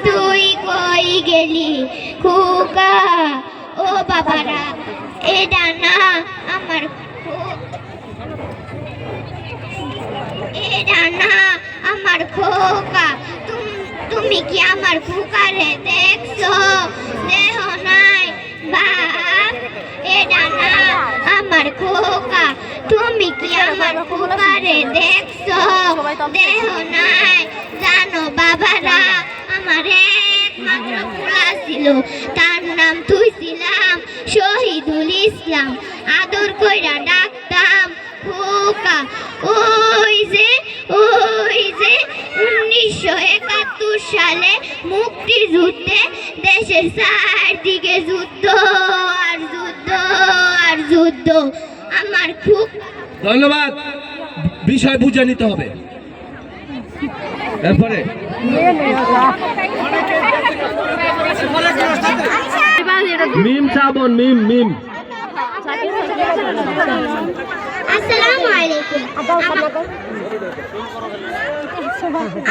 তুই কই গেলি খোকা ও বাবারা এটা না আমার এটা না আমার খোকা তুমি কি আমার খোকারে দেখছো দেহ নাই বাপ এটা না আমার খোকা তুমি কি আমার খোকারে দেখছো দেহ নাই জানো বাবারা আমার একমাত্র খোলা ছিল তার নাম তুই ছিলাম শহীদুল ইসলাম আদর কইরা ডাকতাম খোকা ওই যে 1971 সালে মুক্তিযুদ্ধে দেশের চারদিকে যুদ্ধ আর যুদ্ধ আর যুদ্ধ আমার খুব ধন্যবাদ বিষয় বুঝে নিতে হবে এরপরে মিম চাবন মিম মিম আসসালামু আলাইকুম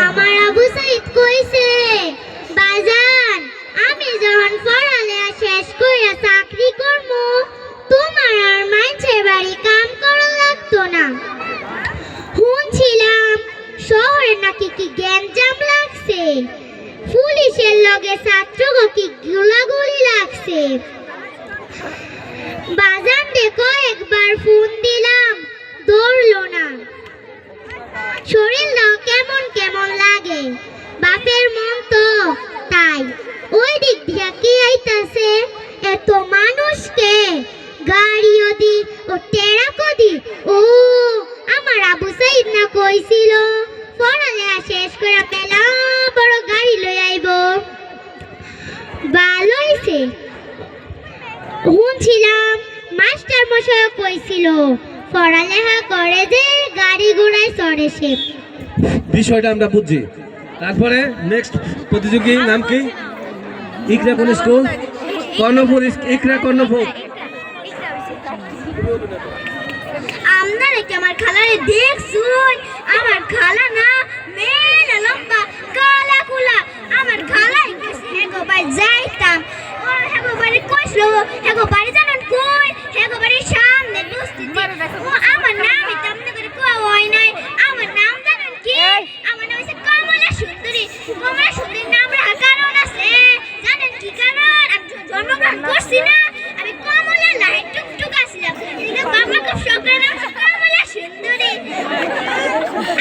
আমার আবু সাইদ কইছে বাজান আমি যখন পড়ালেখা শেষ কইরা চাকরি করব তোমার আর মাইনছের বাড়ি কাম করা লাগতো না শুনছিলাম শহরে নাকি কি গ্যাঞ্জাম লাগছে পুলিশের লগে ছাত্রগো কি গোলাগুলি লাগছে বাজান দেখো একবার ফোন দিলাম ধরলো না শরীরটা কেমন কেমন লাগে বাপের মন তো তাই ওই দিক দিয়ে কি আইতাছে এত মানুষকে গাড়িও দি ও টেরাকো দি ও আমার আবু সাইদ না কইছিল পড়ালেখা শেষ করে পেলা বড় গাড়ি লই আইব ভালো হইছে শুনছিলাম মাস্টার মশাই কইছিল পড়ালেখা করে যে গাড়ি ঘোড়ায় চড়ে সে বিষয়টা আমরা বুঝছি তারপরে নেক্সট প্রতিযোগী নাম কি ইকরা কোন স্কুল কর্ণপুর ইকরা কর্ণপুর আপনারা কি আমার খালারে দেখছুন আমার খালা না মেলা লম্বা কালা কুলা আমার খালাই কইছে হেগো বাই যাইতাম ও হেগো বাড়ি কইছিল হেগো বাড়ি জানেন কই হেগো বাড়ির সামনে বস্তিতে ও আমার নামই তো আপনি করে কোয়া হয় নাই আমার নাম জানেন কি আমার নাম হইছে কমলা সুন্দরী নাম রাখার কারণ আছে জানেন কি কারণ আমি জন্মগ্রহণ করছি না আমি কমলা লাই টুকটুক আসলাম এটা বাবা খুব শখ করে নাম কমলা সুন্দরী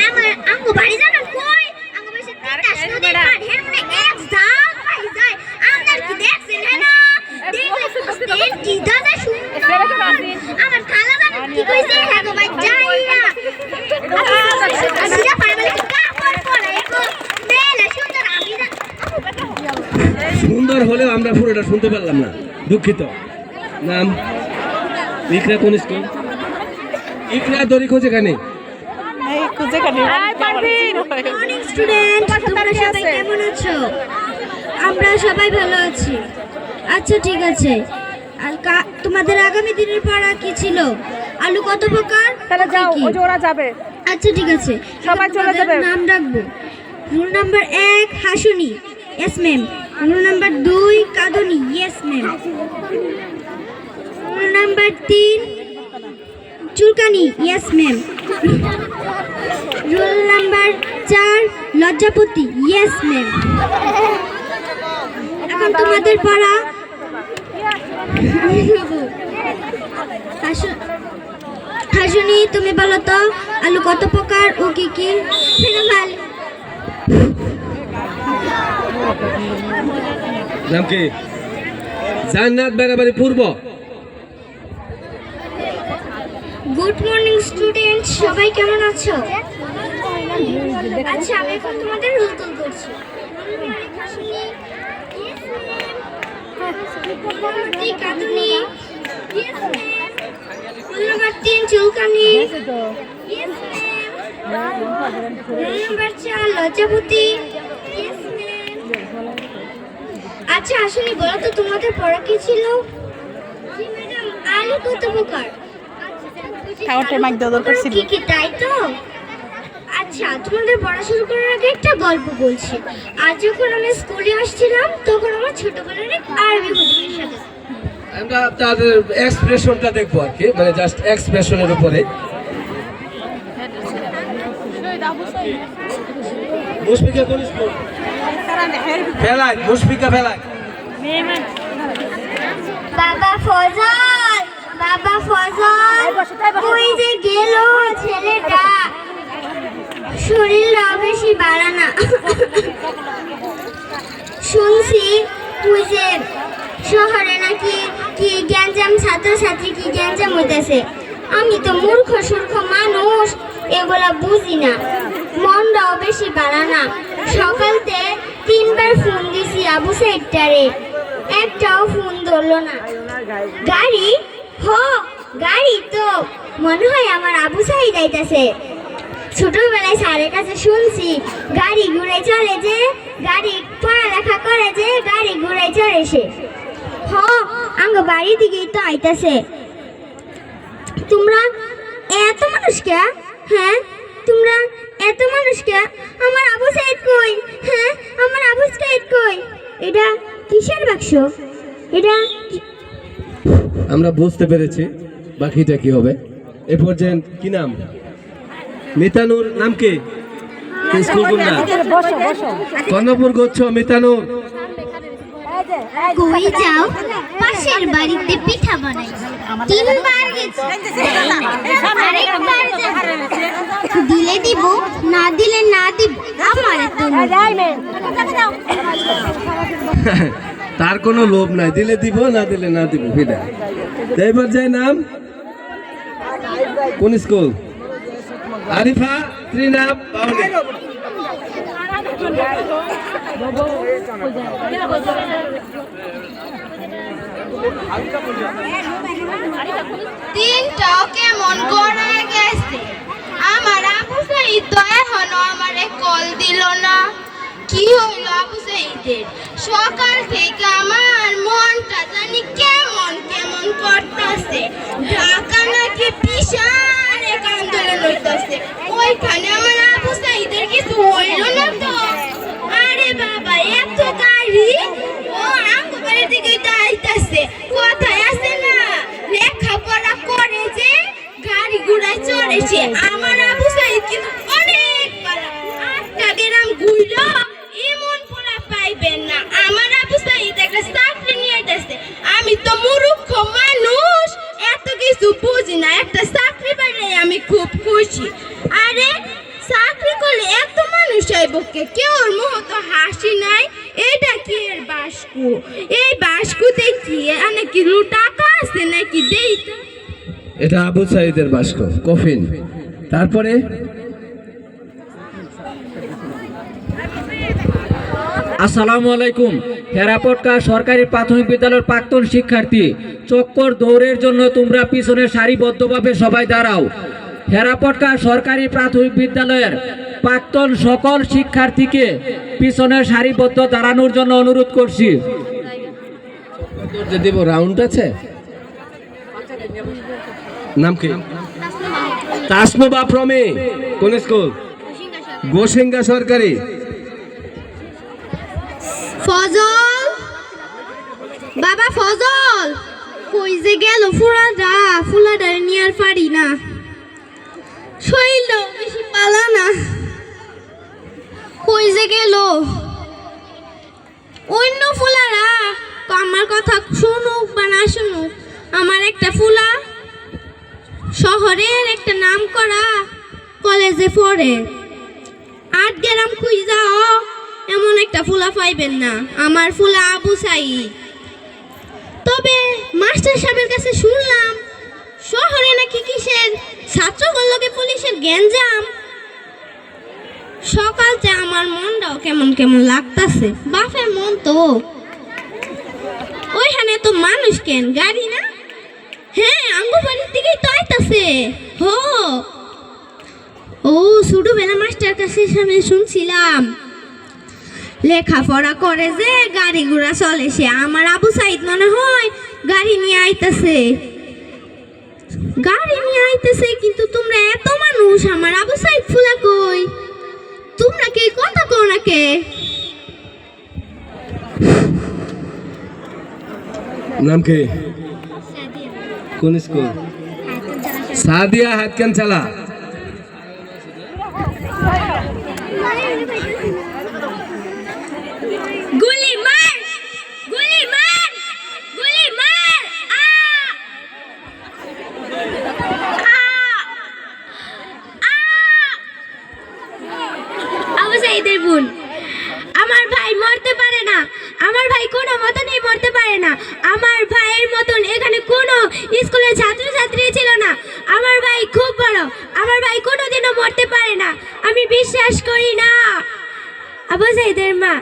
আমার আমগো বাড়ি জানেন কই আমগো বাড়ি তিতাস নদীর পাড় হের মানে এক জাগ পাই যায় আপনার কি দেখছেন না দেখলে বুঝতেন কি দাদা সুন্দর আমার খালা জানেন কি কইছে হ্যাঁ গো ভাই যাই না আসিরা পারবে কি কাপড় পরে গো মেলা সুন্দর আমি সুন্দর হলেও আমরা পুরোটা শুনতে পারলাম না দুঃখিত নাম ইকরা কোন স্কুল ইকরা দড়ি খোঁজে কানে মর্নিং স্টুডেন্ট তোমরা সবাই কেমন আছো আমরা সবাই ভালো আছি আচ্ছা ঠিক আছে আর তোমাদের আগামী দিনের পড়া কি ছিল আলু কত প্রকার তাহলে যাও ওই যে ওরা যাবে আচ্ছা ঠিক আছে সবাই চলে যাবে নাম রাখবো রুল নাম্বার 1 হাসুনি यस मैम রুল নাম্বার 2 কাদনি यस मैम রুল নাম্বার 3 চুলকানি यस मैम রুল নাম্বার 4 লজ্জাপতি यस मैम এখন তোমাদের পড়া হাসুনি তুমি বলো তো আলু কত প্রকার ও কি কি নাম কি জান্নাত বাড়াবাড়ি পূর্ব গুড মর্নিং স্টুডেন্ট সবাই কেমন আছো আচ্ছা আমি এখন তোমাদের রোল কল করছি কাদুনি নাম্বার 3 চুলকানি নাম্বার 4 লজ্জাপতি আচ্ছা আসলে বলো তো তোমাদের পড়া কি ছিল জি ম্যাডাম আলু কত প্রকার খাওয়ারটা মাইক দেওয়া দরকার ছিল। কি তাই তো? আচ্ছা, তোমাদের পড়া শুরু করার আগে একটা গল্প বলছি। আজ যখন আমি স্কুলে আসছিলাম তখন আমার ছোটবেলার এক আরবি হুজুরের সাথে আমরা তাদের এক্সপ্রেশনটা দেখবো আর কি, মানে জাস্ট এক্সপ্রেশনের উপরে। মুশফিকা কোন স্কুল? ফেলাই, মুশফিকা ফেলাই। বাবা ফজল, বাবা ফজল, ওই যে গেল ছেলেটা, শরীরটা বেশি বাড়া না। শুনছি ওই যে শহরে নাকি কি গ্যাঞ্জাম, ছাত্রছাত্রী কি গ্যাঞ্জাম হইতেছে। আমি তো মূর্খ সূর্খ মানুষ, এগুলা বুঝি না, মনটাও বেশি বাড়া না। সকালতে 3বার ফোন দিছি আবু সাইডটারে, একটাও ফোন ধরলো না। গাড়ি গাড়ি তো মনে হয় আমার আবু সাইদ আইতাছে। ছোটবেলায় স্যারের কাছে শুনছি গাড়ি ঘুরে চলে যে, গাড়ি পড়ালেখা করে যে, গাড়ি ঘুরে চলে সে। আঙ্গ বাড়ি দিকেই তো আইতাছে। তোমরা এত মানুষ কে? হ্যাঁ, তোমরা এত মানুষ কে? আমার আবু সাইদ কই? হ্যাঁ, আমার আবু সাইদ কই? এটা কিসের বাক্স? এটা আমরা বুঝতে পেরেছি, বাকিটা কি হবে। এ পর্যন্ত কি নাম? মিতানুর নাম কি? স্কুল কোন নাম? কর্ণপুর গুচ্ছ মিতানুর। কই যাও? পাশের বাড়িতে পিঠা বানাই। 3বার গেছি, আরেকবার যাব। দিলে দিব, না দিলে না দিব। আমার এত তার কোনো লোভ নাই, দিলে দিব, না দিলে না দিব। ফিদা এবার যাই নাম কোন স্কুল? আরিফা ত্রিনাব বাউলি। দিনটাও কেমন গড়ে গেছে। আমার আবু সাইদ তো এখনো আমারে কল দিল না। কি হইল আবু সাইদের? সকাল থেকে আমার মনটা জানি কেমন কেমন করতেছে। ঢাকা নাকি বিশাল এক আন্দোলন হইতেছে, ওইখানে আমার আবু সাইদের কিছু হইল না তো? আরে বাবা, এত গাড়ি! ও আঙ্গু বাড়ির দিকে আইতাছে। কোথায় আছে না, লেখাপড়া করে যে গাড়ি ঘোড়ায় চড়েছে। আমার আবু সাইদ কিন্তু অনেক পারা, 8টা গ্রাম ঘুরলো, এমন পোলা পাইবেন না। আমার আবু সাইদ একটা চাকরি নিয়ে আইতাছে। আমি তো মূর্খ মানুষ, এত কিছু বুঝি না। একটা চাকরি পাইলে আমি খুব খুশি। আরে চাকরি করলে এত মানুষ আইব কে? কেউর মুহ তো হাসি নাই। এটা কি এর বাস্কু? এই বাস্কুতে কি নাকি টাকা আছে নাকি? দেই তো। এটা আবু সাইদের বাস্ক, কফিন। তারপরে আসসালামু আলাইকুম। হেরাপটকা সরকারি প্রাথমিক বিদ্যালয়ের প্রাক্তন শিক্ষার্থী, চক্কর দৌড়ের জন্য তোমরা পিছনে সারিবদ্ধভাবে সবাই দাঁড়াও। হেরাপটকা সরকারি প্রাথমিক বিদ্যালয়ের প্রাক্তন সকল শিক্ষার্থীকে পিছনে সারিবদ্ধ দাঁড়ানোর জন্য অনুরোধ করছি। যে দেব রাউন্ড আছে, নাম কি? তাসনুবা প্রমে, কোন স্কুল? গোসিঙ্গা সরকারি। ফজল, বাবা ফজল, কই যে গেল ফুলাডা নিয়ে আর পারি না। শরীরটাও বেশি পালা না, কই যে গেল? অন্য ফুলারা তো আমার কথা শুনুক বা না শুনুক, আমার একটা ফুলা শহরের একটা নাম করা কলেজে পড়ে। 8 গ্রাম খুঁজ যাও, এমন একটা ফুলা পাইবেন না। আমার ফুলা আবু সাইদ। তবে মাস্টার সাহেবের কাছে শুনলাম শহরে নাকি কিসের ছাত্রগুলোকে পুলিশের গ্যাঞ্জাম। সকালতে আমার মনটাও কেমন কেমন লাগতাছে। বাপের মন তো, ওইখানে তো মানুষ কেন, গাড়ি না? হ্যাঁ, আঙ্গুবাড়ির দিকেই তো আইতাছে। ও ছোটবেলা মাস্টার কাছে সামনে শুনছিলাম লেখাপড়া করে যে গাড়ি ঘোড়া চলে সে। আমার আবু সাইদ মনে হয় গাড়ি নিয়ে আইতাছে। গাড়ি নিয়ে আইতেছে, কিন্তু তোমরা এত মানুষ, আমার আবু সাইদ ফুলা কই? তোমরা কে কথা কও না কে? নাম কি? কোন স্কুল? সাদিয়া হাতকান চালা। গুলি মার, গুলি মার, গুলি মার। আবু সাইদের বোন, আমার ভাই মরতে পারে না, আমার ভাই কোনো মতনই মরতে পারে না। আমার ভাইয়ের মতন এখানে কোনো স্কুলের ছাত্রছাত্রী ছিল না। আমার ভাই খুব বড়, আমার ভাই কোনোদিনও মরতে পারে না, আমি বিশ্বাস করি না। আবু সাইদের মা,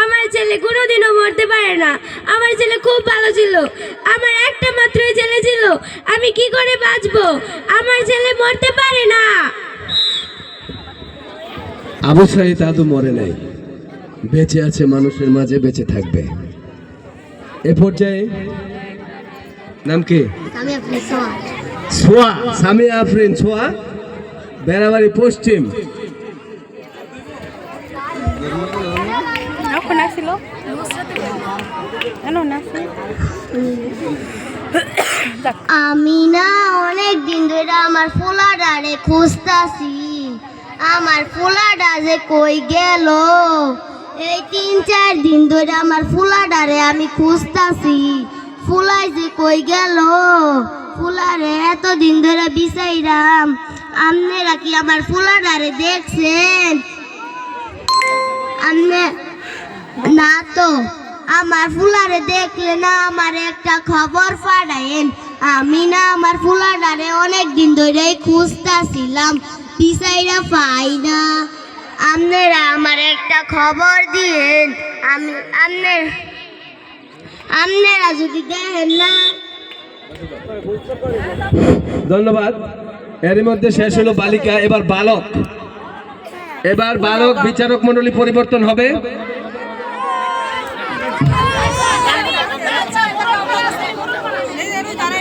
আমার ছেলে কোনোদিনও মরতে পারে না, আমার ছেলে খুব ভালো ছিল, আমার একটা মাত্রই ছেলে ছিল, আমি কি করে বাঁচবো? আমার ছেলে মরতে পারে না। আবু সাইদ আদৌ মরে নাই, বেঁচে আছে, মানুষের মাঝে বেঁচে থাকবে। এ পর্যায়ে নাম কি? সোয়া, সামিয়া আফরিন সোয়া, বেড়াবাড়ি পশ্চিম। আমি না অনেক দিন ধরে আমার ফুলাডারে খুঁজতাছি, আমার ফুলাডা যে কই গেল? এই 3-4 দিন ধরে আমার ফুলাডারে আমি খুঁজতাছি, ফুলাই যে কই গেল? ফুলারে এত দিন ধরে বিচাইরাম, আপনারা কি আমার ফুলাডারে দেখছেন? আপনি না তো, আমার ফুলারে দেখলে না আমার একটা খবর পাঠায়েন। আমি না আমার ফুলাডারে অনেক দিন ধরেই খুঁজতাছিলাম, পিছাইরা পাই না। আপনারা আমার একটা খবর দিয়েন, আপনারা যদি দেখেন না। ধন্যবাদ। এর মধ্যে শেষ হলো বালিকা, এবার বালক। এবার বালক বিচারক মণ্ডলী পরিবর্তন হবে।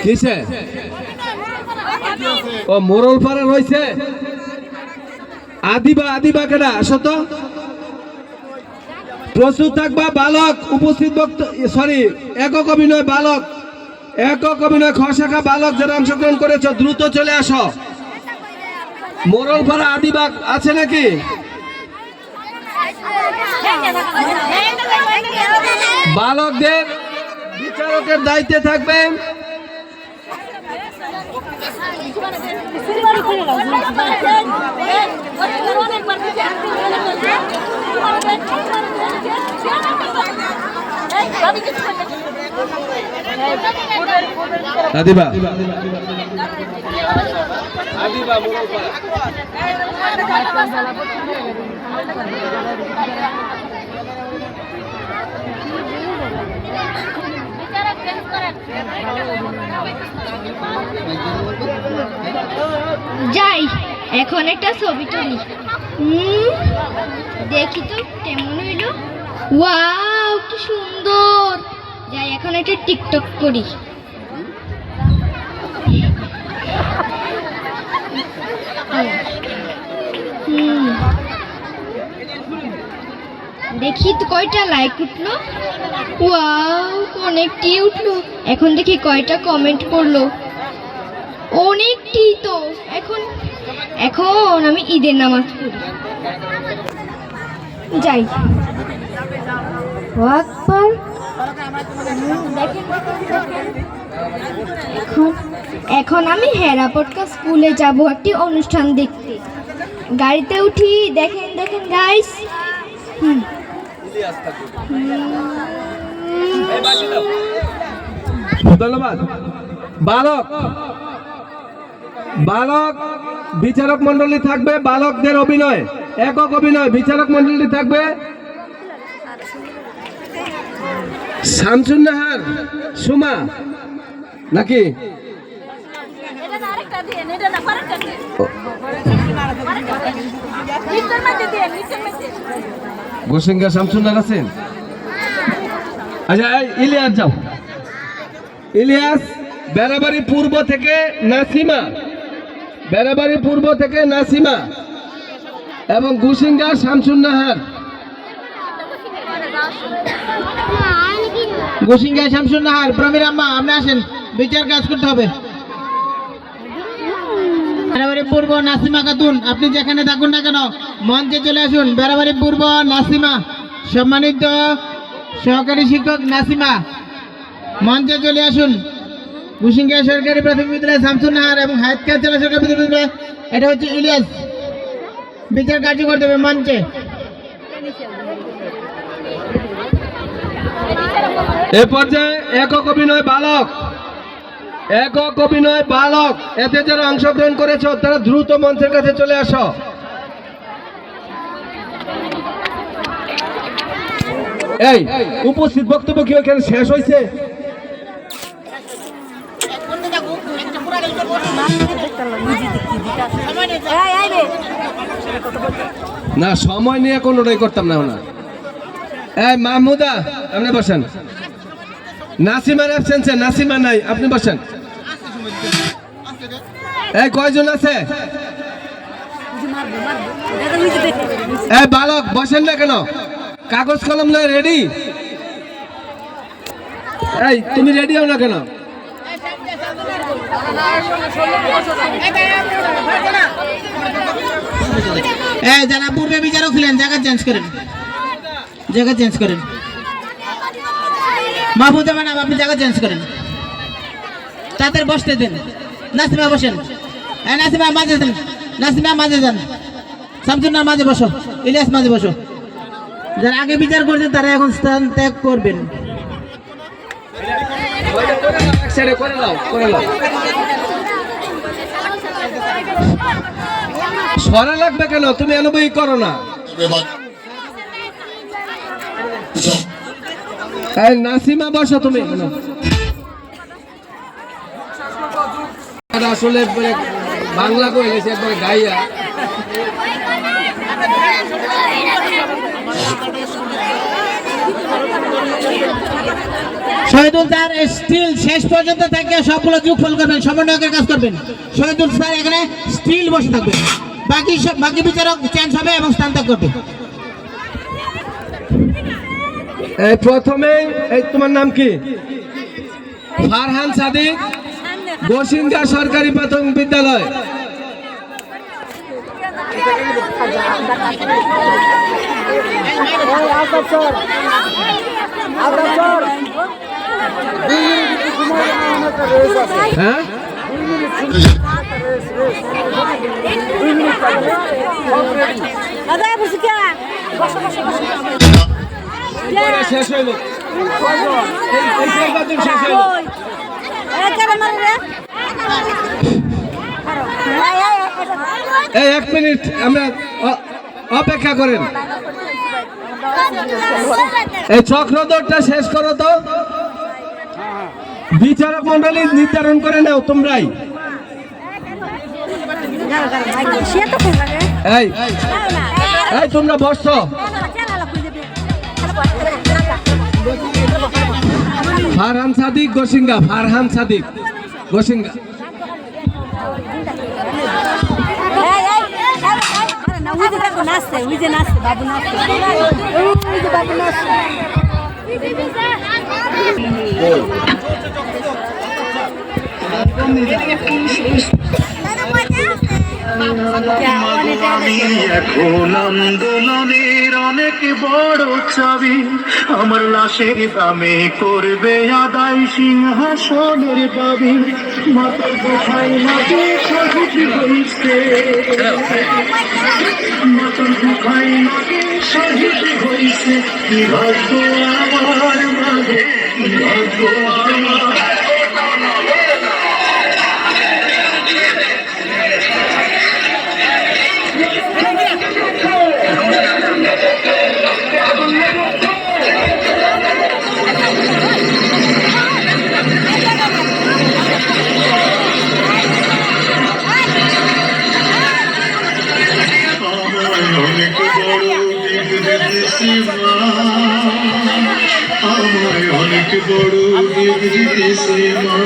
কিসে? ও মোরল পাড়া রয়েছে। আদিবা কেডা? আসো তো। প্রস্তুত থাকবা বালক। উপস্থিত সরি, একক অভিনয় বালক, একক অভিনয় খ শাখা বালক যারা অংশগ্রহণ করেছ দ্রুত চলে আসো। মোরল পাড়া আদিবাগ আছে নাকি? বালকদের বিচারকের দায়িত্বে থাকবেন। আদিবা মোরল পাড়া। যাই এখন একটা ছবি তুলি। দেখি তো কেমন হইলো। ওয়াও, কি সুন্দর। যাই এখন একটা টিকটক করি। দেখি তো কয়টা লাইক উঠলো। ওয়াও, অনেকটি উঠলো। এখন দেখি কয়টা কমেন্ট করলো। অনেকটি তো। এখন আমি ঈদের নামাজ পড়ি। যাই। আকবার। এখন আমি হেরাপটকা স্কুলে যাব একটি অনুষ্ঠান দেখতে। গাড়িতে উঠি। দেখেন গাইস। ধন্যবাদ। বালক বিচারক মন্ডলী থাকবে। বালকদের অভিনয়, একক অভিনয়। বিচারক মন্ডলী থাকবে শামসুন্নাহার সুমা নাকি? গোসেঙ্গা শামসুন্নাহার আছেন? আচ্ছা, ইলিয়াস যাও। ইলিয়াস বেড়াবাড়ি পূর্ব থেকে নাসিমা, বেড়াবাড়ি পূর্ব থেকে নাসিমা এবং গুসিঙ্গা শামসুন্নাহার। গোসিঙ্গা শামসুন্নাহার, প্রবীর আম্মা আপনি আসেন, বিচার কাজ করতে হবে। বেড়াবাড়ি পূর্ব নাসিমা খাতুন, আপনি যেখানে থাকুন না কেন মঞ্চে চলে আসুন। বেড়াবাড়ি পূর্ব নাসিমা, সম্মানিত সহকারী শিক্ষক নাসিমা মঞ্চে চলে আসুন। গুসিঙ্গা সরকারি প্রাথমিক বিদ্যালয় শামসুন্নাহার এবং হায়াতখান জেলা সরকারি বিদ্যালয় এটা হচ্ছে ইলিয়াস, বিচার কার্য করতে হবে মঞ্চে। এ পর্যায়ে একক অভিনয় বালক, একক অভিনয় বালক, এতে যারা অংশগ্রহণ করেছ তারা দ্রুত মঞ্চের কাছে চলে আসো। এই উপস্থিত বক্তব্য কি ওখানে শেষ হয়েছে? না, সময় নিয়ে কোনোটাই করতাম না। এই মাহমুদা আপনি বসেন। নাসিমার অ্যাবসেন্সে, নাসিমা নাই, আপনি বসেন। এই কয়জন আছে? এই বালক বসেন না কেন? কাগজ কলম নয়, রেডি? এই তুমি রেডি হও না কেন? যারা পূর্বে বিচারক ছিলেন জায়গা চেঞ্জ করেন, জায়গা চেঞ্জ করেন। মাহফুজা ম্যাডাম আপনি জায়গা চেঞ্জ করেন, তাদের বসতে দিন। নাসিমা বসেন, নাসিমা মাঝে যান, নাসিমা মাঝে যান, শামসুন্নাহার মাঝে বসো, ইলিয়াস মাঝে বসো। যারা আগে বিচার করছেন তারা এখন স্থান ত্যাগ করবেন। সরা লাগবে কেন? তুমি অনুভবই করো না। নাসিমা বসো তুমি। আসলে বাংলা করে গেছে একবারে গাইয়া। শহীদুল স্যার স্টিল শেষ পর্যন্ত থেকে সবগুলো যোগফল করবেন, সমন্বয়কের কাজ করবেন। শহীদুল স্যার এখানে স্টিল বসে থাকবেন, বাকি বিচারক চেঞ্জ হবে এবং স্থান ত্যাগ করবে। প্রথমে এই তোমার নাম কি? ফারহান সাদিক, গোসিঙ্গা সরকারি প্রাথমিক বিদ্যালয়। হ্যাঁ, শেষ হইল, শেষ হইল। এই 1 মিনিট আমরা অপেক্ষা করেন। এই চক্রদৌড়টা শেষ করো তো। বিচারক মন্ডলী নির্ধারণ করে নাও তোমরাই। এই এই তোমরা বসছো। ফারহান সাদিক গোসিঙ্গা, ফারহান সাদিক গোসিঙ্গা। এখন আন্দোলনের অনেক বড় চাবি, আমার লাশের দামে করবে আদায় সিংহাসনের দাবি। মাথার কোথায় লাগে শহীদ হইছে, মাথার কোথায় লাগে শহীদ হইছে। কি ভাগ্য আমার মাঝে, কি ভাগ্য আমার। অনেক বড় দিক দেখেছি মা, আমায় অনেক অনেক বড় ডিগ্রি দিছে মা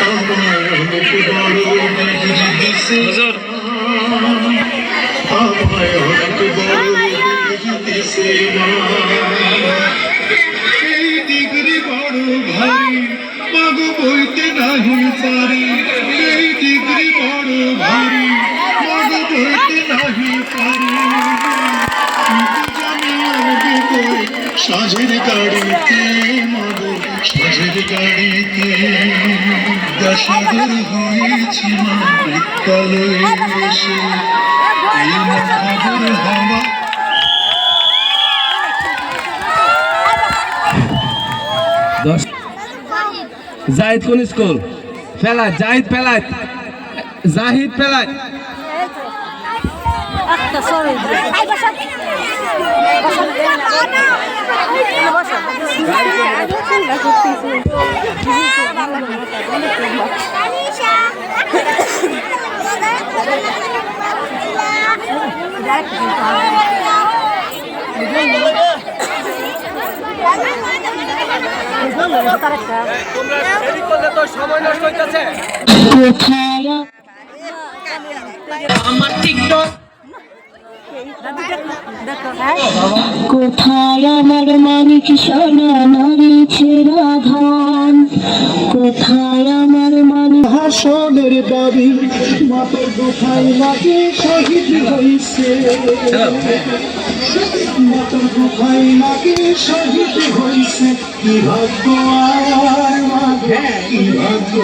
আমায় অনেক বড় ডিগ্রি দিছে আমায় অনেক বড় ডিগ্রি দিছে মা এই ডিগ্রি বড় ভারী মাগো বইতে নাহি পারি এই ডিগ্রি বড় ভারী মাগো বইতে নাহি পারি জানি আনবে কই সাজের গাড়িতে মাগো সাজের গাড়িতে দশাগর হয়েছি মা বিদ্যালয়ে এসে এই মহাগর হাওয়া জাহিদ কোন স্কুল? ফেলাত, জাহিদ ফেলাত, জাহিদ ফেলাত। কোথায় আমার মানিক সোনা নারী ছেড়া ধান কোথায় আমার মানিক হাসনের দাবি মাপের গোখাই লাগে শহীদ হইছে মাপের গোখাই লাগে শহীদ হইছে কি ভাগ্য আমার মাঝে কি ভাগ্য